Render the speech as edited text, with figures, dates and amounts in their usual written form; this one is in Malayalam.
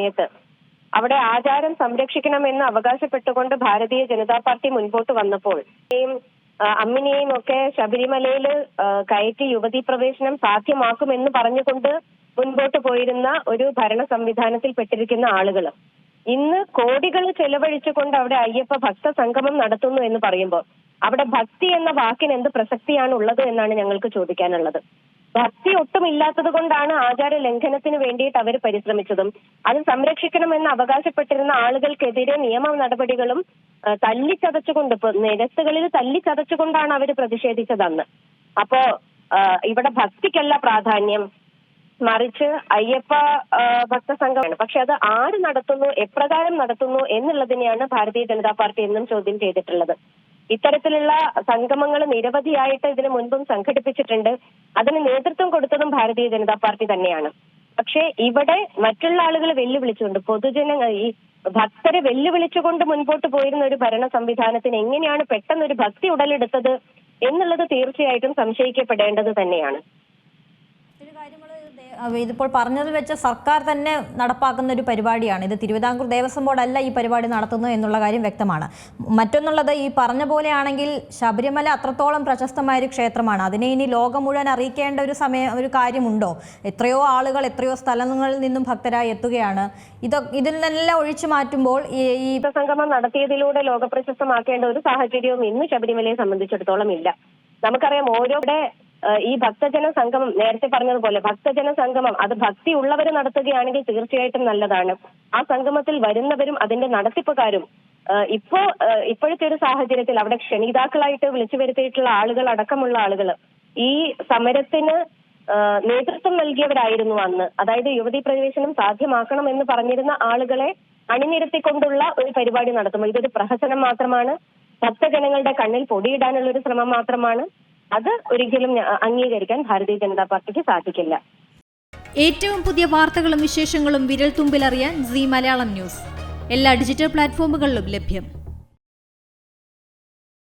സമയത്ത് അവിടെ ആചാരം സംരക്ഷിക്കണമെന്ന് അവകാശപ്പെട്ടുകൊണ്ട് ഭാരതീയ ജനതാ പാർട്ടി മുൻപോട്ട് വന്നപ്പോൾ അമ്മിനെയും ഒക്കെ ശബരിമലയിൽ കയറ്റി യുവതീ പ്രവേശനം സാധ്യമാക്കുമെന്ന് പറഞ്ഞുകൊണ്ട് മുൻപോട്ട് പോയിരുന്ന ഒരു ഭരണ സംവിധാനത്തിൽ പെട്ടിരിക്കുന്ന ആളുകൾ ഇന്ന് കോടികൾ ചെലവഴിച്ചുകൊണ്ട് അവിടെ അയ്യപ്പ ഭക്ത സംഗമം നടത്തുന്നു എന്ന് പറയുമ്പോൾ അവിടെ ഭക്തി എന്ന വാക്കിന് എന്ത് പ്രസക്തിയാണ് ഉള്ളത് എന്നാണ് ഞങ്ങൾക്ക് ചോദിക്കാനുള്ളത്. ഭക്തി ഒട്ടും ഇല്ലാത്തത് കൊണ്ടാണ് ആചാര ലംഘനത്തിന് വേണ്ടിയിട്ട് അവർ പരിശ്രമിച്ചതും അത് സംരക്ഷിക്കണമെന്ന് അവകാശപ്പെട്ടിരുന്ന ആളുകൾക്കെതിരെ നിയമ നടപടികളും തല്ലിച്ചതച്ചുകൊണ്ട് ഇപ്പൊ നിരത്തുകളിൽ തല്ലിച്ചതച്ചുകൊണ്ടാണ് അവർ പ്രതിഷേധിച്ചതെന്ന്. അപ്പോ ഇവിടെ ഭക്തിക്കല്ല പ്രാധാന്യം, മറിച്ച് അയ്യപ്പ ഭക്തസംഘമാണ്. പക്ഷെ അത് ആര് നടത്തുന്നു, എപ്രകാരം നടത്തുന്നു എന്നുള്ളതിനെയാണ് ഭാരതീയ ജനതാ പാർട്ടി എന്നും ചോദ്യം ചെയ്തിട്ടുള്ളത്. ഇത്തരത്തിലുള്ള സംഗമങ്ങൾ നിരവധിയായിട്ട് ഇതിനു മുൻപും സംഘടിപ്പിച്ചിട്ടുണ്ട്. അതിന് നേതൃത്വം കൊടുത്തതും ഭാരതീയ ജനതാ പാർട്ടി തന്നെയാണ്. പക്ഷെ ഇവിടെ മറ്റുള്ള ആളുകൾ വെല്ലുവിളിച്ചുകൊണ്ട് പൊതുജനങ്ങൾ ഈ ഭക്തരെ വെല്ലുവിളിച്ചുകൊണ്ട് മുൻപോട്ട് പോയിരുന്ന ഒരു ഭരണ സംവിധാനത്തിന് എങ്ങനെയാണ് പെട്ടെന്നൊരു ഭക്തി ഉടലെടുത്തത് എന്നുള്ളത് തീർച്ചയായിട്ടും സംശയിക്കപ്പെടേണ്ടത് തന്നെയാണ്. ഇതിപ്പോൾ പറഞ്ഞതിൽ വെച്ച് സർക്കാർ തന്നെ നടപ്പാക്കുന്ന ഒരു പരിപാടിയാണ് ഇത്. തിരുവിതാംകൂർ ദേവസ്വം ബോർഡല്ല ഈ പരിപാടി നടത്തുന്നത് എന്നുള്ള കാര്യം വ്യക്തമാണ്. മറ്റൊന്നുള്ളത്, ഈ പറഞ്ഞ പോലെയാണെങ്കിൽ ശബരിമല അത്രത്തോളം പ്രശസ്തമായ ഒരു ക്ഷേത്രമാണ്. അതിനെ ഇനി ലോകം മുഴുവൻ അറിയിക്കേണ്ട ഒരു കാര്യമുണ്ടോ? എത്രയോ ആളുകൾ എത്രയോ സ്ഥലങ്ങളിൽ നിന്നും ഭക്തരായി എത്തുകയാണ്. ഇതിൽ നിന്നെല്ലാം ഒഴിച്ചു മാറ്റുമ്പോൾ ഈ സംഗമം നടത്തിയതിലൂടെ ലോകപ്രശസ്തമാക്കേണ്ട ഒരു സാഹചര്യവും ഇന്ന് ശബരിമലയെ സംബന്ധിച്ചിടത്തോളം ഇല്ല. നമുക്കറിയാം ഓരോടെ ഈ ഭക്തജന സംഗമം, നേരത്തെ പറഞ്ഞതുപോലെ ഭക്തജന സംഗമം അത് ഭക്തി ഉള്ളവർ നടത്തുകയാണെങ്കിൽ തീർച്ചയായിട്ടും നല്ലതാണ്. ആ സംഗമത്തിൽ വരുന്നവരും അതിന്റെ നടത്തിപ്പുകാരും ഇപ്പോഴത്തെ ഒരു സാഹചര്യത്തിൽ അവിടെ ക്ഷണിതാക്കളായിട്ട് വിളിച്ചു വരുത്തിയിട്ടുള്ള ആളുകൾ അടക്കമുള്ള ആളുകൾ ഈ സമരത്തിന് നേതൃത്വം നൽകിയവരായിരുന്നു അന്ന്. അതായത് യുവതീ പ്രവേശനം സാധ്യമാക്കണം എന്ന് പറഞ്ഞിരുന്ന ആളുകളെ അണിനിരത്തിക്കൊണ്ടുള്ള ഒരു പരിപാടി നടത്തുമ്പോൾ ഇതൊരു പ്രഹസനം മാത്രമാണ്. ഭക്തജനങ്ങളുടെ കണ്ണിൽ പൊടിയിടാനുള്ള ഒരു ശ്രമം മാത്രമാണ്. അത് ഒരിക്കലും അംഗീകരിക്കാൻ ഭാരതീയ ജനതാ പാർട്ടിക്ക് സാധിക്കില്ല. ഏറ്റവും പുതിയ വാർത്തകളും വിശേഷങ്ങളും വിരൽ തുമ്പിലറിയാൻ സീ മലയാളം ന്യൂസ് എല്ലാ ഡിജിറ്റൽ പ്ലാറ്റ്ഫോമുകളിലും ലഭ്യം.